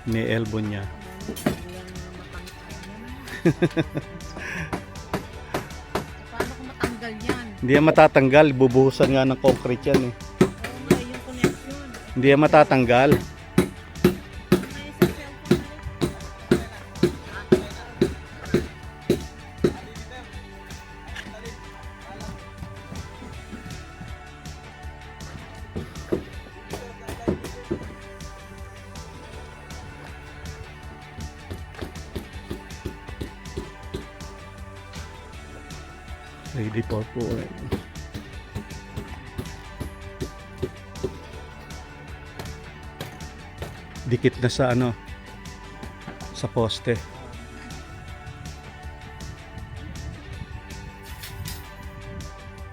Ni-elbow niya. Paano kung matanggal yan? Hindi yan matatanggal. Bubuhusan nga ng concrete yan eh. May yung connection. Hindi yan matatanggal. May sa cellphone na rin. Ready for pouring. Dikit na sa ano, sa poste.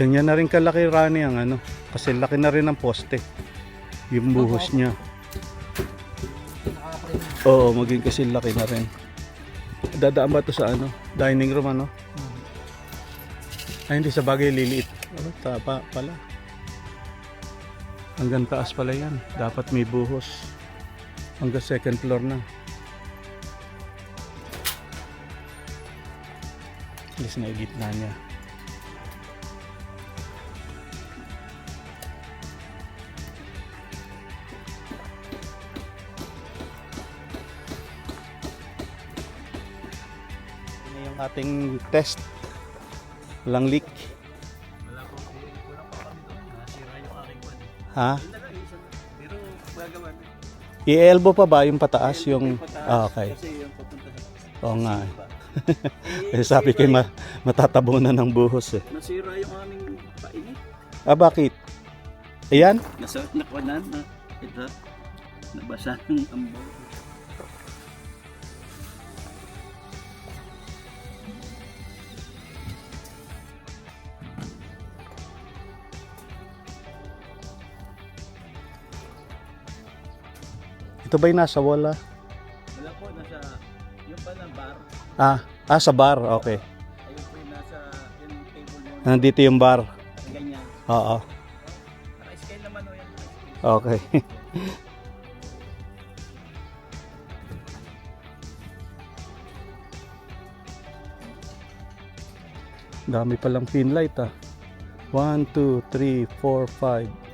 Ganyan na rin kalaki, Rani, ang ano, kasi laki na rin ang poste. Yung buhos niya. Oo, maging kasi laki na rin. Dadaan ba ito sa ano, dining room ano? Ay, hindi, sa bagay liliit. Ano, tapa pala. Hanggang taas pala yan. Dapat may buhos. Hanggang second floor na. Alis na gitna niya. Ito yung ating test. Walang leak. Wala po. Kulang pa kami doon. Nasira yung aking kwan. Ha? Pero gagawa na. I-elbow pa ba yung pataas? Yung... Pataas, Ah, okay. Kasi yung papunta sa... Oo nga eh. Kasi sabi kayo matatabunan ng buhos eh. Nasira yung aming painit. Ah, bakit? Ayan? Nakwanan na. Ito. Nabasa ng ambaw. Ito ba yung nasa wall ah? Wala po. Nasa... Yung pa ng bar. Sa bar. Okay. Ayun po yung nasa... Yung table mo. Nandito yung bar. Ganyan. Oo. Naka-scale naman o yan. Okay. Dami palang pin light ah. 1, 2, 3, 4, 5.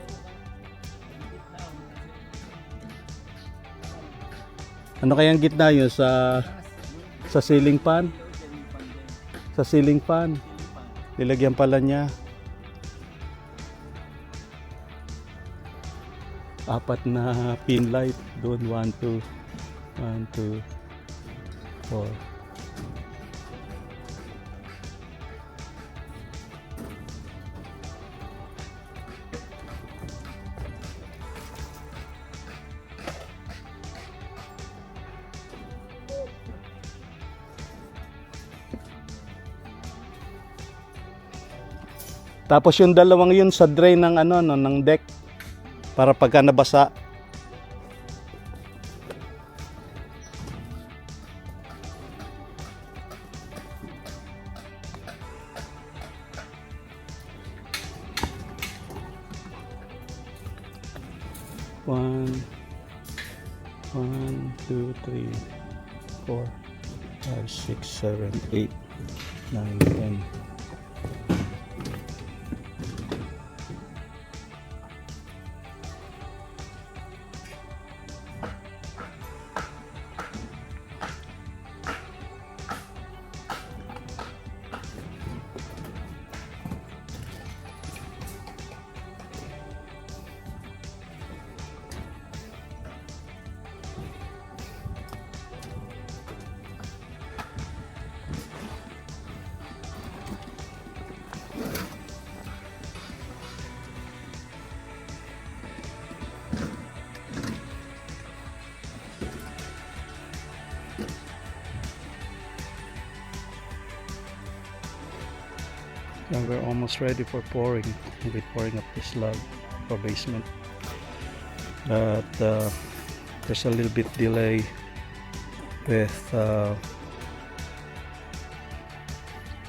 Ano kayang gitna yun sa ceiling fan? Sa ceiling fan. Nilagyan pala niya. Apat na pin light doon. 1, 2, 1, 2, 4. Tapos yung dalawang yun sa drain ng ano no, ng deck para pagka nabasa. One, 2, 3, 4, 5, 6, 7, 8, 9, 10. And we're almost ready for pouring. We'll be pouring up this slab for basement. But there's a little bit delay with the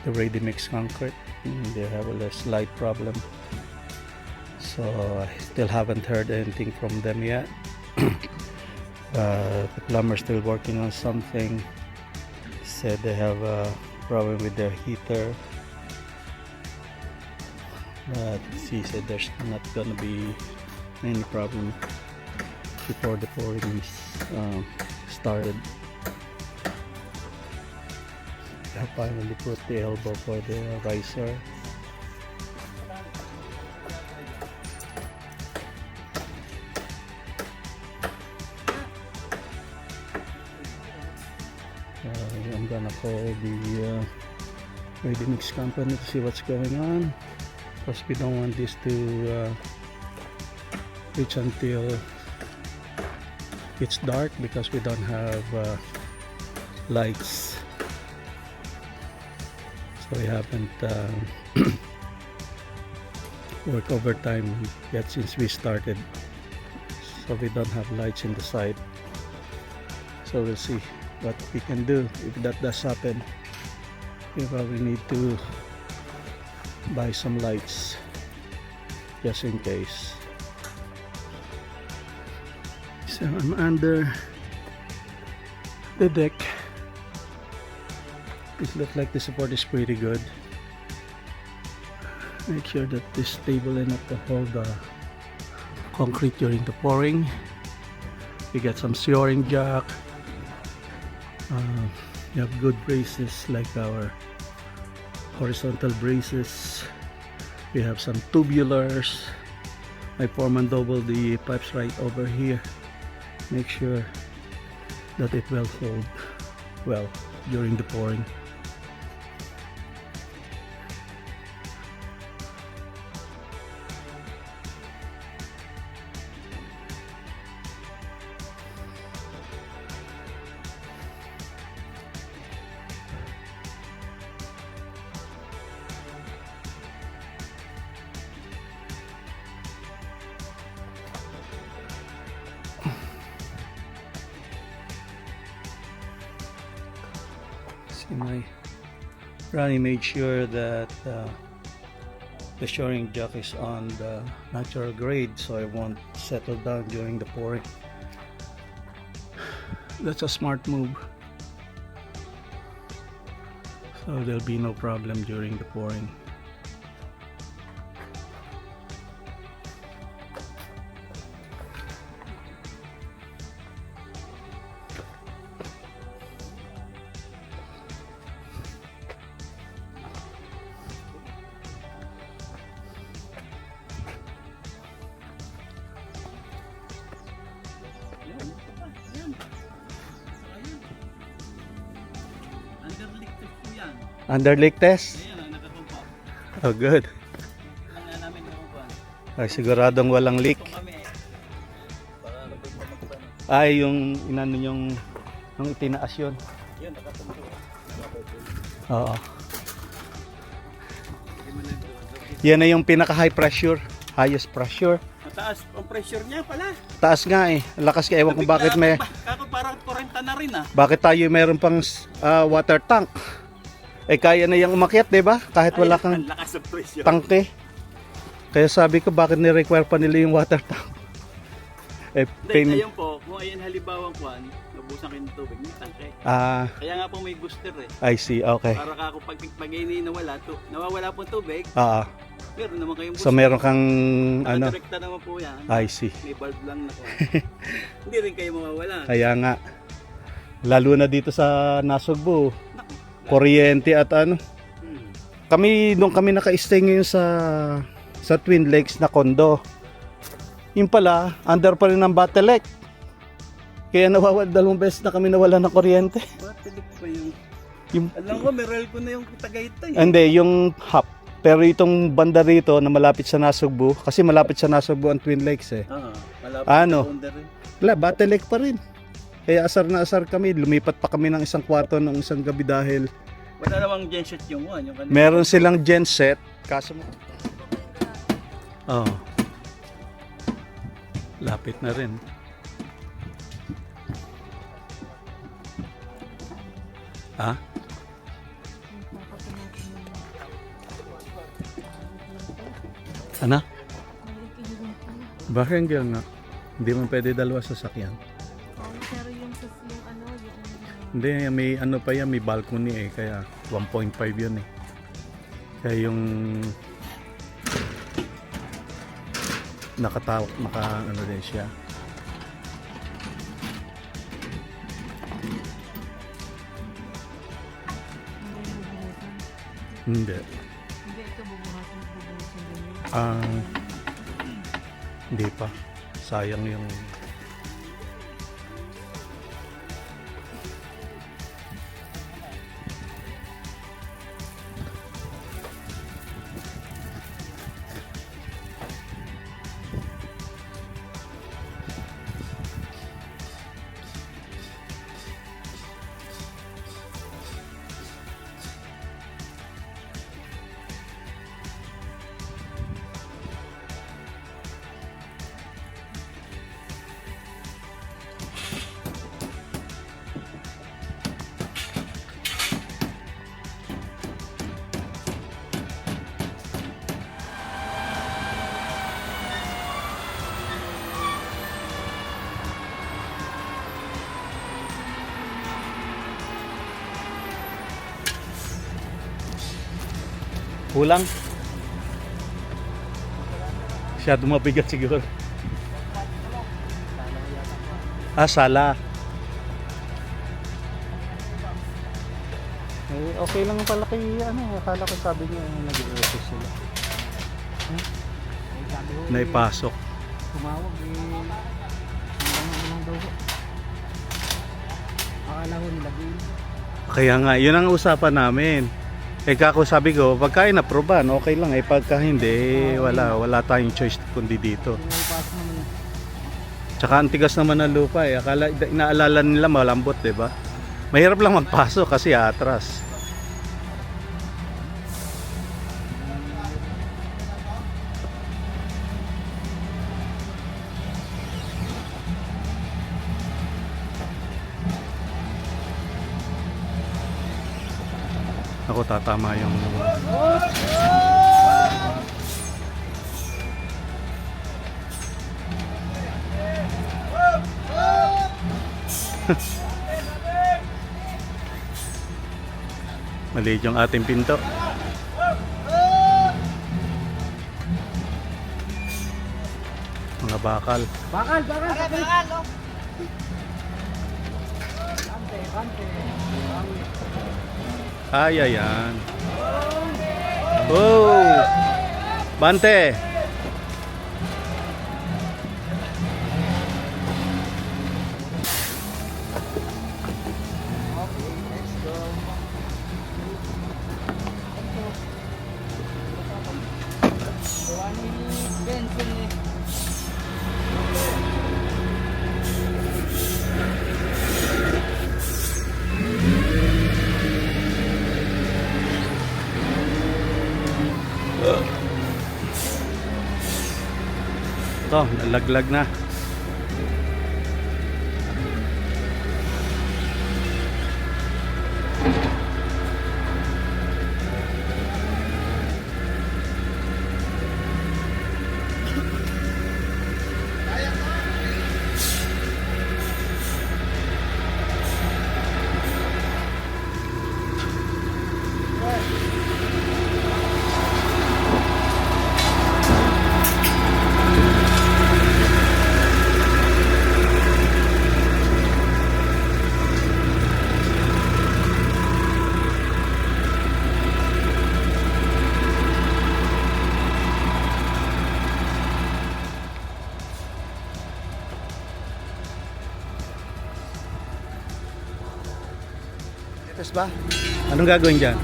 ready mix concrete. They have a slight problem. So I still haven't heard anything from them yet. The plumber still working on something. Said they have a problem with their heater. But he said there's not gonna be any problem before the pouring is started. I finally put the elbow for the riser. I'm gonna call the ready mix company to see what's going on, because we don't want this to reach until it's dark, because we don't have lights, so we haven't worked overtime yet since we started, so we don't have lights in the site. So we'll see what we can do. If that does happen, we probably need to buy some lights just in case. So I'm under the deck. It looks like the support is pretty good. Make sure that this is stable enough to hold the concrete during the pouring. We get some shoring jack. We have good braces like our horizontal braces. We have some tubulars. My foreman doubled the pipes right over here. Make sure that it will hold well during the pouring. Ronnie made sure that the shoring jack is on the natural grade, so it won't settle down during the pouring. That's a smart move, so there'll be no problem during the pouring. Under leak test? Ayan, nakakumpa. Oh, good. Lang nga namin nakakumpa. Ay, siguradong walang leak. Ito kami eh. Para nagpapagpano. Ay, yung inano yung itinaas yun. Yun, nakakumpa. Oo. Yan na yung pinaka high pressure, highest pressure. Mataas ang pressure niya pala. Taas nga eh. Lakas ka, ewan kung bakit may Kako parang 40 na rin ah. bakit tayo meron pang water tank. Eh kaya na yung umakyat, 'di ba? Kahit wala kang Ang lakas ng pressure. tangke. Kaya sabi ko, bakit ni-require pa nila yung water tank? Eh, Hindi, ayun po, kung ayun halimbawa kuan, nabusan kayo ng tubig, may tangke. Kaya nga po may booster eh. I see. Okay. Para kako pag ini nawawala po tubig, meron naman kayong booster. So meron kang ano? Direkta naman po yan. I see. May bulb lang na po. Hindi rin kayo mawawala. Kaya nga. Lalo na dito sa Nasugbu, kuryente at ano. Kami nung kami naka-stay ngayon sa Twin Lakes na condo. Yung pala, under pa rin ng Battelec. Kaya dalawang beses na kami nawala ng kuryente. Bakit pa yung... Alam ko, meron ko na yung Tagaytay. Hindi, yung hub. Pero itong banda rito na malapit sa Nasugbu, kasi malapit sa Nasugbu ang Twin Lakes eh. Malapit Ano? sa boundary. Wala, Battelec pa rin. Kaya asar na asar kami. Lumipat pa kami ng isang kwarto ng isang gabi dahil Wala namang genset yung one. Yung kanina. meron silang genset. Kaso mo. Oh. Lapit na rin. Ah? Ano? Bakit nga? Hindi mo pwede dalawa sasakyan. pieces yung ano, yung... Hindi, may ano pa yan, may balcony eh, kaya 1.5 yun eh. Kaya yung naka ano din siya. Hindi. Hindi, ito bubuhasan din yun. Ah, hindi pa. Sayang yung kulang. Masyado mabigat siguro. Ah, sala. Eh, okay lang pala kay ano, akala ko sabi niya nag-i-office sila. Naipasok. Tumawag daw ko. Akala ko nilagay. Kaya nga, yun ang usapan namin. Eh kako sabi ko, pagka in-approvean, okay lang. Eh pagka hindi, wala tayong choice kundi dito. Pinapasok naman. Tsaka ang tigas naman ng lupa eh. Akala, inaalala nila malambot, diba? Mahirap lang magpasok kasi atras. Ako tatama yung maliit yung ating pinto. Mga bakal. Bakal! Kante. Ay, ayan. Oh! Bante! Ito, nalaglag na. Test ba? Anong gagawin dyan?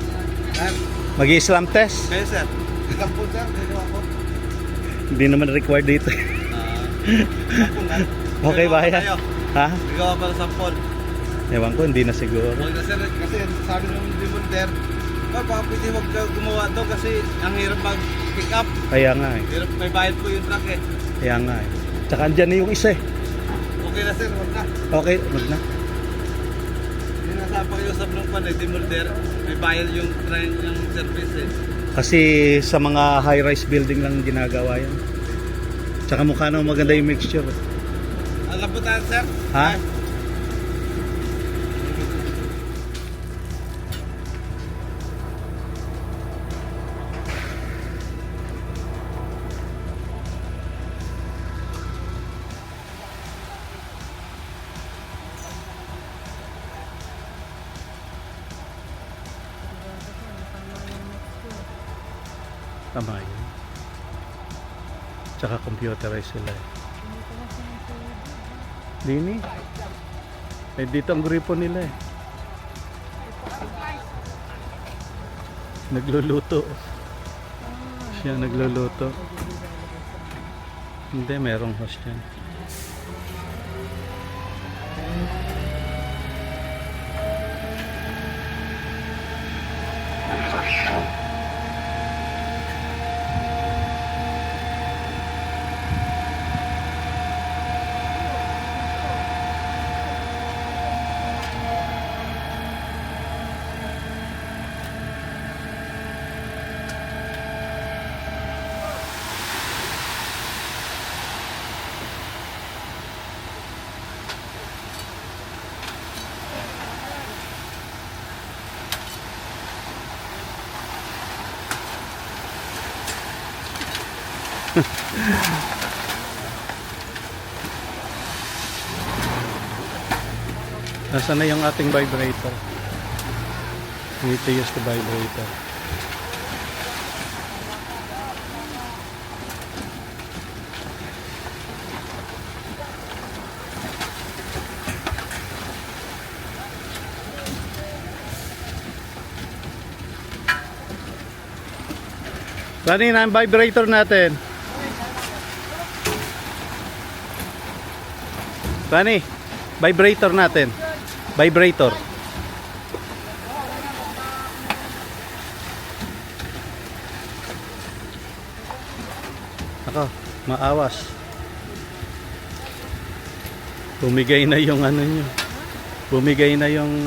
Mag-i-slam test? Kayo sir, ikaw po sir, dito ako. Hindi naman required dito. Okay ba yan? Ha? Ikaw pa sa sampol. Ewan ko, hindi na siguro. Huwag na sir, kasi sabi ng demolder, baka pwede wag ka gumawa to kasi ang hirap mag-pick up. Kaya nga eh. Hirap, may bayad po yung truck eh. Kaya nga eh. Tsaka andyan na yung isa eh. Okay na sir, wag na. Okay, wag na. Hindi na sa pakiusap ng pan eh, demolder, may bayad yung service eh. Kasi sa mga high-rise building lang ginagawa yan. Tsaka mukha naman maganda yung mixture. Alam po tayo sir? Ha? Kamay. Tsaka computerized sila eh. Dito na siya ng tubig. Dini. Eh, dito ang gripo nila eh. Nagluluto. Siya nagluluto. Hindi, merong host yan. Nasaan na yung ating vibrator? We need to use the vibrator. Kanina ang vibrator natin. Rani, vibrator natin. Vibrator. Ako, maawas. Bumigay na yung ano nyo. Bumigay na yung